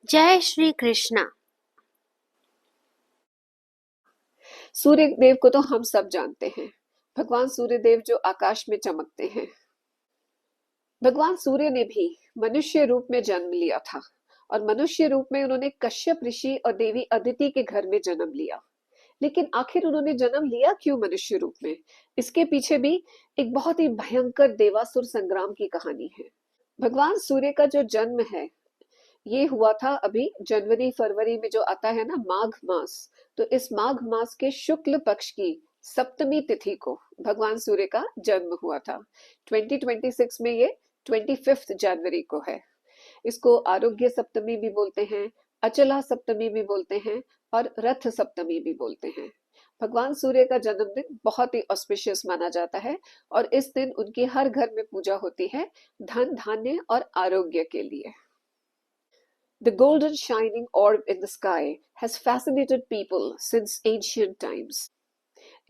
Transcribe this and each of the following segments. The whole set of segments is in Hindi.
जय श्री कृष्णा। सूर्य देव को तो हम सब जानते हैं। भगवान सूर्य देव जो आकाश में चमकते हैं। भगवान सूर्य ने भी मनुष्य रूप में जन्म लिया था और मनुष्य रूप में उन्होंने कश्यप ऋषि और देवी अदिति के घर में जन्म लिया। लेकिन आखिर उन्होंने जन्म लिया क्यों मनुष्य रूप में? इसके पीछे भी एक बहुत ही भयंकर देवासुर संग्राम की कहानी है। भगवान सूर्य का जो जन्म है ये हुआ था अभी जनवरी फरवरी में जो आता है ना माघ मास। तो इस माघ मास के शुक्ल पक्ष की सप्तमी तिथि को भगवान सूर्य का जन्म हुआ था। 2026 में ये 25 जनवरी को है। इसको आरोग्य सप्तमी भी बोलते हैं, अचला सप्तमी भी बोलते हैं और रथ सप्तमी भी बोलते हैं। भगवान सूर्य का जन्मदिन बहुत ही ऑस्पिशियस माना जाता है और इस दिन उनकी हर घर में पूजा होती है धन धान्य और आरोग्य के लिए। The golden shining orb in the sky has fascinated people since ancient times.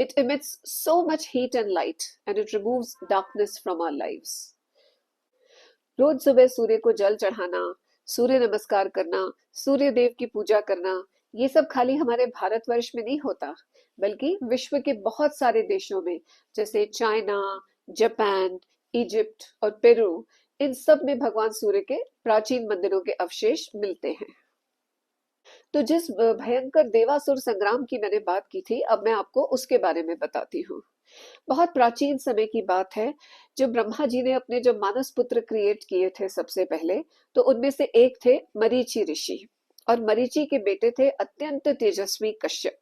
It emits so much heat and light, and it removes darkness from our lives. रोज सुबह सूर्य को जल चढ़ाना, सूर्य नमस्कार करना, सूर्य देव की पूजा करना, ये सब खाली हमारे भारतवर्ष में नहीं होता, बल्कि विश्व के बहुत सारे देशों में, जैसे चाइना, जापान, इजिप्ट और पेरू, इन सब में भगवान सूर्य के प्राचीन मंदिरों के अवशेष मिलते हैं। तो जिस भयंकर देवासुर संग्राम की मैंने बात की थी, अब मैं आपको उसके बारे में बताती हूँ। बहुत प्राचीन समय की बात है, जो ब्रह्मा जी ने अपने जो मानस पुत्र क्रिएट किए थे सबसे पहले, तो उनमें से एक थे मरीचि ऋषि और मरीचि के बेटे थे अत्यंत तेजस्वी कश्यप।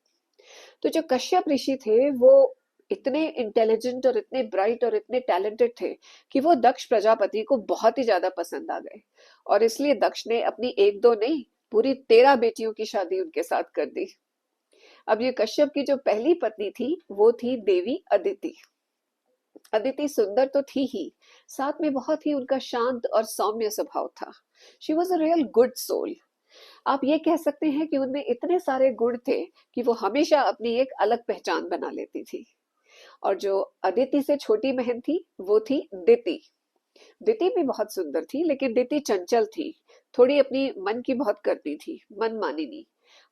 तो जो कश्यप ऋषि थे वो इतने इंटेलिजेंट और इतने ब्राइट और इतने टैलेंटेड थे कि वो दक्ष प्रजापति को बहुत ही ज्यादा पसंद आ गए और इसलिए दक्ष ने अपनी एक दो नहीं पूरी 13 बेटियों की शादी उनके साथ कर दी। अब ये कश्यप की जो पहली पत्नी थी वो थी देवी अदिति। अदिति सुंदर तो थी ही, साथ में बहुत ही उनका शांत और सौम्य स्वभाव था। She was a real good soul. आप ये कह सकते हैं कि उनमें इतने सारे गुण थे कि वो हमेशा अपनी एक अलग पहचान बना लेती थी। और जो अदिति से छोटी बहन थी वो थी दिति। दिति भी बहुत सुंदर थी, लेकिन दिति चंचल थी, थोड़ी अपनी मन की बहुत करती थी, मन मानिनी।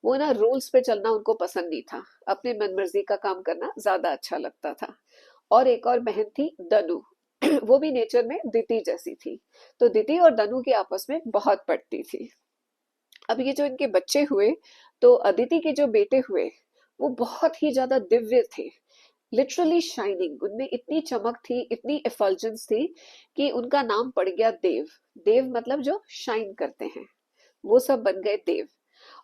वो ना रूल्स पे चलना उनको पसंद नहीं था, अपने मन मर्जी का काम करना ज्यादा अच्छा लगता था। और एक और बहन थी दनु। वो भी नेचर में दिति जैसी थी। तो दिति और दनु की आपस में बहुत पटती थी। अब ये जो इनके बच्चे हुए, तो अदिति के जो बेटे हुए वो बहुत ही ज्यादा दिव्य थे, लिटरली शाइनिंग। उनमें इतनी चमक थी, इतनी एफल्जेंस थी कि उनका नाम पड़ गया देव। देव मतलब जो शाइन करते हैं, वो सब बन गए देव।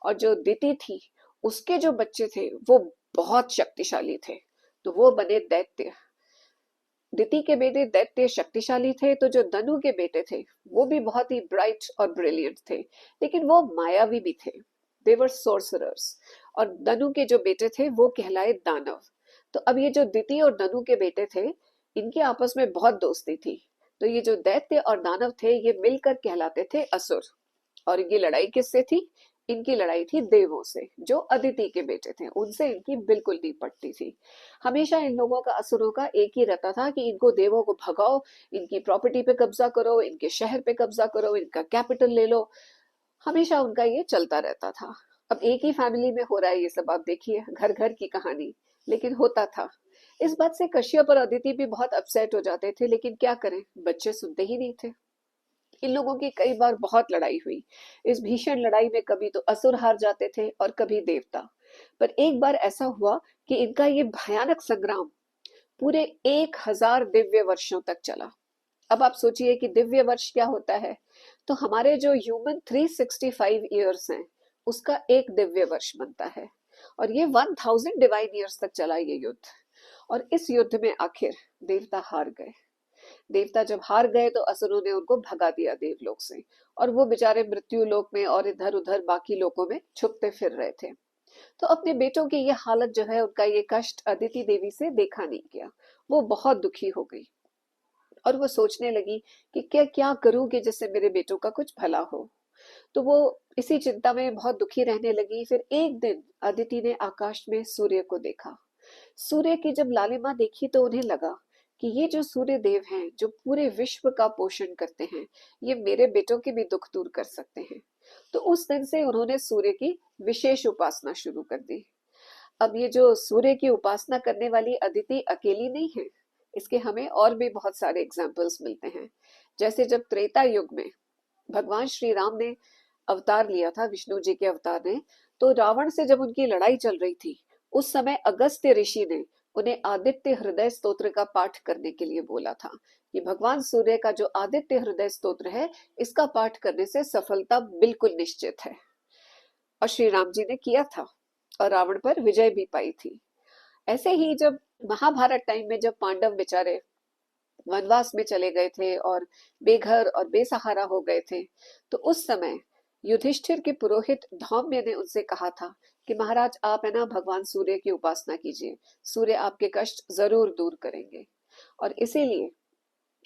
और जो दिति थी उसके जो बच्चे थे वो बहुत शक्तिशाली थे, तो वो बने दैत्य। दिति के बेटे दैत्य शक्तिशाली थे, तो जो दनु के बेटे थे वो भी बहुत ही ब्राइट और ब्रिलियंट थे, लेकिन वो मायावी भी थे। दे वर सोर्सरर्स। और दनु के जो बेटे थे वो कहलाए दानव। तो अब ये जो दिति और दनु के बेटे थे, इनके आपस में बहुत दोस्ती थी। तो ये जो दैत्य और दानव थे ये मिलकर कहलाते थे असुर। और ये लड़ाई किससे थी? इनकी लड़ाई थी देवों से, जो अदिति के बेटे थे, उनसे इनकी बिल्कुल नहीं पटती थी। हमेशा इन लोगों का, असुरों का एक ही रहता था कि इनको देवों को भगाओ, इनकी प्रॉपर्टी पे कब्जा करो, इनके शहर पे कब्जा करो, इनका कैपिटल ले लो। हमेशा उनका ये चलता रहता था। अब एक ही फैमिली में हो रहा है ये सब, आप देखिए, घर घर की कहानी, लेकिन होता था। इस बात से कश्यप और अदिति भी बहुत अपसेट हो जाते थे, लेकिन क्या करें, बच्चे सुनते ही नहीं थे। इन लोगों की कई बार बहुत लड़ाई हुई। इस भीषण लड़ाई में कभी तो असुर हार जाते थे और कभी देवता। पर एक बार ऐसा हुआ कि इनका ये भयानक संग्राम पूरे 1000 दिव्य वर्षों तक चला। अब आप सोचिए कि दिव्य वर्ष क्या होता है। तो हमारे जो ह्यूमन 365 ईयर्स हैं उसका एक दिव्य वर्ष बनता है। और ये 1000 डिवाइन ईयर्स तक चला ये युद्ध। और इस युद्ध में आखिर देवता हार गए। देवता जब हार गए तो असुरों ने उनको भगा दिया देवलोक से, और वो बेचारे मृत्यु लोक में और इधर उधर बाकी लोकों में छुपते फिर रहे थे। तो अपने बेटों की ये हालत जो है, उनका ये कष्ट अदिति देवी से देखा नहीं गया। वो बहुत दुखी हो गई और वो सोचने लगी कि क्या क्या करूं कि जिससे मेरे बेटों का कुछ भला हो। तो वो इसी चिंता में बहुत दुखी रहने लगी। फिर एक दिन अदिति ने आकाश में सूर्य को देखा। सूर्य की जब लालिमा देखी तो उन्हें लगा कि ये जो सूर्य देव हैं, जो पूरे विश्व का पोषण करते हैं, ये मेरे बेटों के भी दुख दूर कर सकते हैं। तो उस दिन से उन्होंने सूर्य की विशेष उपासना शुरू कर दी। अब ये जो सूर्य की उपासना करने वाली अदिति अकेली नहीं है, इसके हमें और भी बहुत सारे एग्जाम्पल्स मिलते हैं। जैसे जब त्रेता युग में भगवान श्री राम ने अवतार लिया था, विष्णु जी के अवतार ने, तो रावण से जब उनकी लड़ाई चल रही थी, उस समय अगस्त्य ऋषि ने उन्हें आदित्य हृदय स्तोत्र का पाठ करने के लिए बोला था कि भगवान सूर्य का जो आदित्य हृदय स्तोत्र है, इसका पाठ करने से सफलता बिल्कुल निश्चित है। और श्री राम जी ने किया था और रावण पर विजय भी पाई थी। ऐसे ही जब महाभारत टाइम में जब पांडव बेचारे वनवास में चले गए थे और बेघर और बेसहारा हो गए थे, तो उस समय युधिष्ठिर के पुरोहित धौम्य ने उनसे कहा था कि महाराज आप है ना भगवान सूर्य की उपासना कीजिए, सूर्य आपके कष्ट जरूर दूर करेंगे। और इसीलिए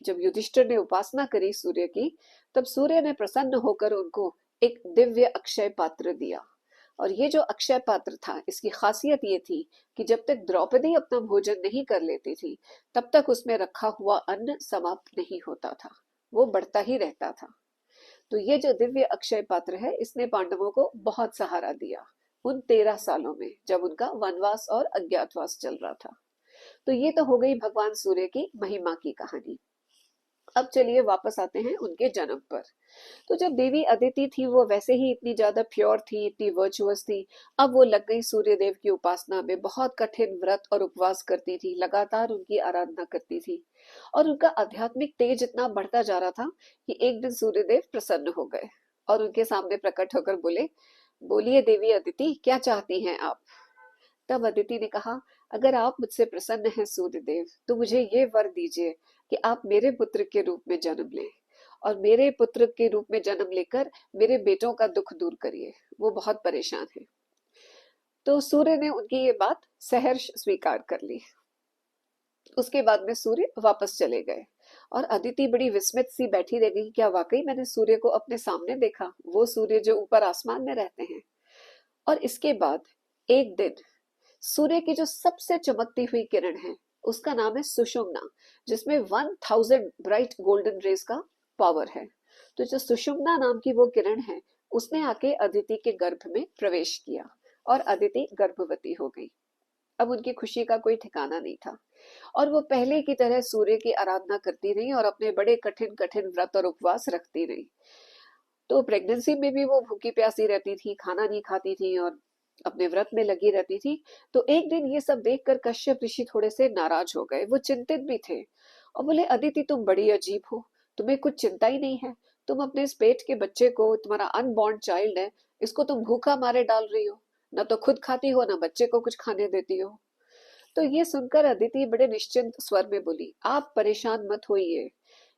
जब युधिष्ठिर ने उपासना करी सूर्य की, तब सूर्य ने प्रसन्न होकर उनको एक दिव्य अक्षय पात्र दिया। और ये जो अक्षय पात्र था, इसकी खासियत ये थी कि जब तक द्रौपदी अपना भोजन नहीं कर लेती थी, तब तक उसमें रखा हुआ अन्न समाप्त नहीं होता था, वो बढ़ता ही रहता था। तो ये जो दिव्य अक्षय पात्र है, इसने पांडवों को बहुत सहारा दिया उन 13 सालों में जब उनका वनवास और अज्ञातवास चल रहा था। तो ये तो हो गई भगवान सूर्य की महिमा की कहानी। अब चलिए वापस आते हैं उनके जन्म पर। तो जब देवी अदिति थी, वो वैसे ही इतनी ज्यादा प्योर थी, इतनी वर्चुअस थी। अब वो लग गई सूर्य देव की उपासना में, बहुत कठिन व्रत और उपवास करती थी, लगातार उनकी आराधना करती थी। और उनका आध्यात्मिक तेज इतना बढ़ता जा रहा था कि एक दिन सूर्य देव प्रसन्न हो गए और उनके सामने प्रकट होकर बोले, बोलिए देवी अदिति, क्या चाहती हैं आप? तब अदिति ने कहा, अगर आप मुझसे प्रसन्न हैं सूर्यदेव, तो मुझे ये वर दीजिए कि आप मेरे पुत्र के रूप में जन्म लें और मेरे पुत्र के रूप में जन्म लेकर मेरे बेटों का दुख दूर करिए, वो बहुत परेशान है। तो सूर्य ने उनकी ये बात सहर्ष स्वीकार कर ली। उसके बाद में सूर्य वापस चले गए और अदिति बड़ी विस्मित सी बैठी रह गई, क्या वाकई मैंने सूर्य को अपने सामने देखा, वो सूर्य जो ऊपर आसमान में रहते हैं? और इसके बाद एक दिन सूर्य की जो सबसे चमकती हुई किरण है, उसका नाम है सुषुम्ना, जिसमें 1000 ब्राइट गोल्डन रेज का पावर है। तो जो सुषुम्ना नाम की वो किरण है, उसने आके अदिति के गर्भ में प्रवेश किया और अदिति गर्भवती हो गई। अब उनकी खुशी का कोई ठिकाना नहीं था और वो पहले की तरह सूर्य की आराधना करती रही और अपने बड़े कठिन कठिन व्रत और उपवास रखती रही। तो प्रेगनेंसी में भी वो भूखी प्यासी रहती थी, खाना नहीं खाती थी और अपने व्रत में लगी रहती थी। तो एक दिन ये सब देखकर कश्यप ऋषि थोड़े से नाराज हो गए, वो चिंतित भी थे और बोले, अदिति तुम बड़ी अजीब हो, तुम्हें कुछ चिंता ही नहीं है। तुम अपने इस पेट के बच्चे को, तुम्हारा अनबॉर्न चाइल्ड है, इसको तुम भूखा मारे डाल रही हो, न तो खुद खाती हो, न बच्चे को कुछ खाने देती हो। तो ये सुनकर अदिति बड़े निश्चिंत स्वर में बोली, आप परेशान मत होइए,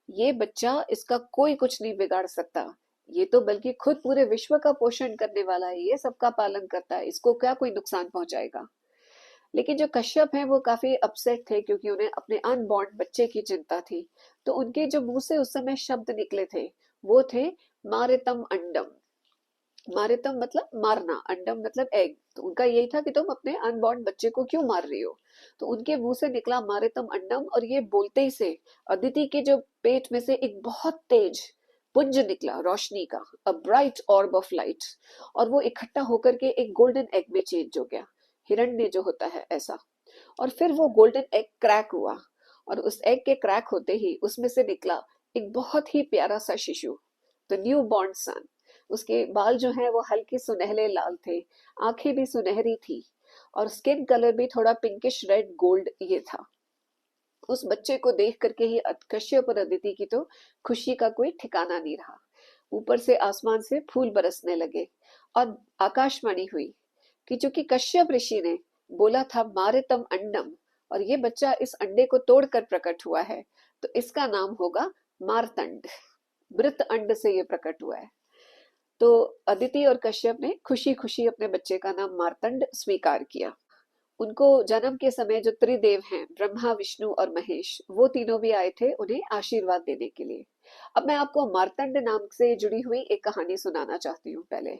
ये बच्चा, इसका कोई कुछ नहीं बिगाड़ सकता, ये तो बल्कि खुद पूरे विश्व का पोषण करने वाला है, ये सबका पालन करता है, इसको क्या कोई नुकसान पहुंचाएगा। लेकिन जो कश्यप हैं वो काफी अपसेट थे, क्योंकि उन्हें अपने अनबॉर्न बच्चे की चिंता थी। तो उनके जो मुंह से उस समय शब्द निकले थे, वो थे मारितम अंडम। मारितम मतलब मारना, अंडम मतलब एग। तो उनका यही था कि तुम अपने अनबॉर्न बच्चे को क्यों मार रही हो। तो उनके मुंह से निकला मारितम अंडम, और ये बोलते ही से अदिति के जो पेट में से एक बहुत तेज पुंज निकला रोशनी का, अ ब्राइट ऑर्ब ऑफ लाइट, और वो इकट्ठा होकर के एक गोल्डन एग में चेंज हो गया, हिरण्य जो होता है ऐसा। और फिर वो गोल्डन एग क्रैक हुआ और उस एग के क्रैक होते ही उसमें से निकला एक बहुत ही प्यारा सा शिशु, द न्यू बॉर्न सन। उसके बाल जो है वो हल्के सुनहले लाल थे, आंखें भी सुनहरी थी और स्किन कलर भी थोड़ा पिंकिश रेड गोल्ड ये था। उस बच्चे को देख करके ही कश्यप और अदिति की तो खुशी का कोई ठिकाना नहीं रहा। ऊपर से आसमान से फूल बरसने लगे और आकाशवाणी हुई कि चूंकि कश्यप ऋषि ने बोला था मारितम अंडम, और ये बच्चा इस अंडे को तोड़कर प्रकट हुआ है, तो इसका नाम होगा मारतंड। मृत अंड से ये प्रकट हुआ है। तो अदिति और कश्यप ने खुशी खुशी अपने बच्चे का नाम मार्तंड स्वीकार किया। उनको जन्म के समय जो त्रिदेव हैं, ब्रह्मा विष्णु और महेश, वो तीनों भी आए थे उन्हें आशीर्वाद देने के लिए। अब मैं आपको मार्तंड नाम से जुड़ी हुई एक कहानी सुनाना चाहती हूँ पहले।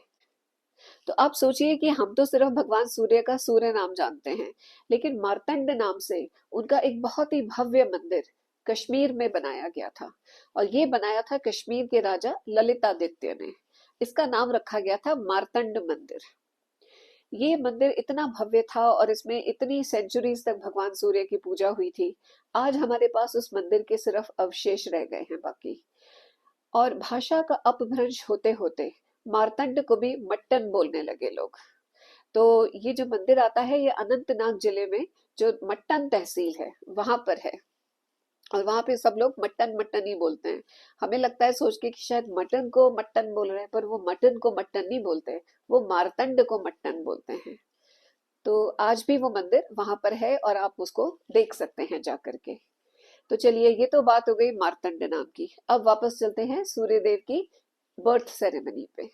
तो आप सोचिए कि हम तो सिर्फ भगवान सूर्य का सूर्य नाम जानते हैं, लेकिन मार्तंड नाम से उनका एक बहुत ही भव्य मंदिर कश्मीर में बनाया गया था। और ये बनाया था कश्मीर के राजा ललितादित्य ने। इसका नाम रखा गया था मार्तंड मंदिर। ये मंदिर इतना भव्य था और इसमें इतनी सेंचुरीज तक भगवान सूर्य की पूजा हुई थी। आज हमारे पास उस मंदिर के सिर्फ अवशेष रह गए हैं बाकी। और भाषा का अपभ्रंश होते होते मार्तंड को भी मट्टन बोलने लगे लोग। तो ये जो मंदिर आता है ये अनंतनाग जिले में जो मट्टन तहसील है वहां पर है। और वहां पे सब लोग मट्टन मट्टन ही बोलते हैं। हमें लगता है सोच के कि शायद मटन को मट्टन बोल रहे हैं, पर वो मटन को मट्टन नहीं बोलते, वो मार्तंड को मट्टन बोलते हैं। तो आज भी वो मंदिर वहां पर है और आप उसको देख सकते हैं जा करके। तो चलिए, ये तो बात हो गई मार्तंड नाम की। अब वापस चलते हैं सूर्य देव की बर्थ सेरेमनी पे।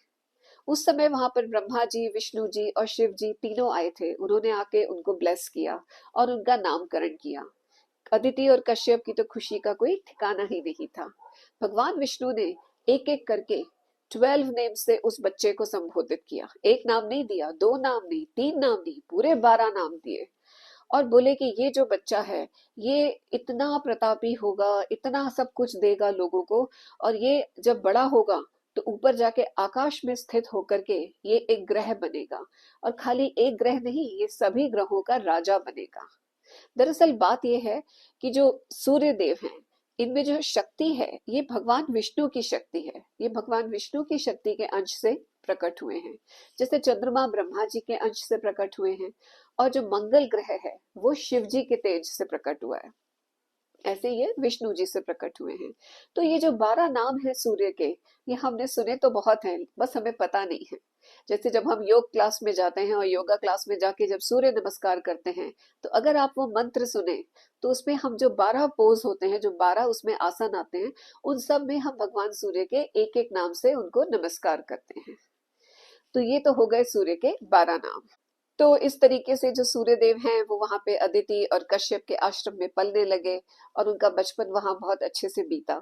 उस समय वहां पर ब्रह्मा जी, विष्णु जी और शिव जी तीनों आए थे। उन्होंने आके उनको ब्लेस किया और उनका नामकरण किया। अदिति और कश्यप की तो खुशी का कोई ठिकाना ही नहीं था। भगवान विष्णु ने एक एक करके 12 नेम से उस बच्चे को संबोधित किया। एक नाम नहीं दिया, दो नाम नहीं, तीन नाम नहीं, पूरे 12 नाम दिए। और बोले कि ये जो बच्चा है ये इतना प्रतापी होगा, इतना सब कुछ देगा लोगों को, और ये जब बड़ा होगा तो ऊपर जाके आकाश में स्थित होकर के ये एक ग्रह बनेगा। और खाली एक ग्रह नहीं, ये सभी ग्रहों का राजा बनेगा। दरअसल बात यह है कि जो सूर्य देव हैं, इनमें जो शक्ति है ये भगवान विष्णु की शक्ति है। ये भगवान विष्णु की शक्ति के अंश से प्रकट हुए हैं। जैसे चंद्रमा ब्रह्मा जी के अंश से प्रकट हुए हैं और जो मंगल ग्रह है वो शिव जी के तेज से प्रकट हुआ है, ऐसे ये विष्णु जी से प्रकट हुए हैं। तो ये जो 12 नाम है सूर्य के, ये हमने सुने तो बहुत हैं, बस हमें पता नहीं है। जैसे जब हम योग क्लास में जाते हैं और योगा क्लास में जाके जब सूर्य नमस्कार करते हैं, तो अगर आप वो मंत्र सुने तो उसमें हम जो 12 पोज होते हैं, जो 12 उसमें आसन आते हैं, उन सब में हम भगवान सूर्य के एक एक नाम से उनको नमस्कार करते हैं। तो ये तो हो गए सूर्य के 12 नाम। तो इस तरीके से जो सूर्य देव हैं वो वहां पे अदिति और कश्यप के आश्रम में पलने लगे और उनका बचपन वहां बहुत अच्छे से बीता।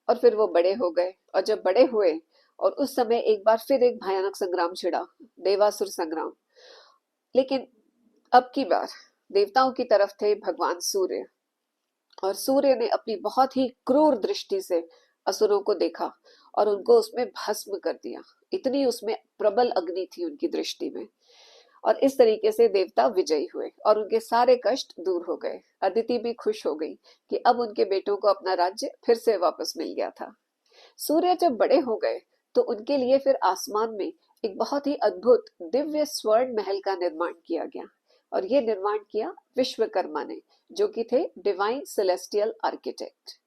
और फिर वो बड़े हो गए, और जब बड़े हुए और उस समय एक बार फिर एक भयानक संग्राम छिड़ा, देवासुर संग्राम। लेकिन अब की बार देवताओं की तरफ थे भगवान सूर्य, और सूर्य ने अपनी बहुत ही क्रूर दृष्टि से असुरों को देखा और उनको उसमें भस्म कर दिया। इतनी उसमें प्रबल अग्नि थी उनकी दृष्टि में। और इस तरीके से देवता विजयी हुए और उनके सारे कष्ट दूर हो गए। अदिति भी खुश हो गई कि अब उनके बेटों को अपना राज्य फिर से वापस मिल गया था। सूर्य जब बड़े हो गए तो उनके लिए फिर आसमान में एक बहुत ही अद्भुत दिव्य स्वर्ण महल का निर्माण किया गया। और ये निर्माण किया विश्वकर्मा ने, जो कि थे डिवाइन सेलेस्टियल आर्किटेक्ट।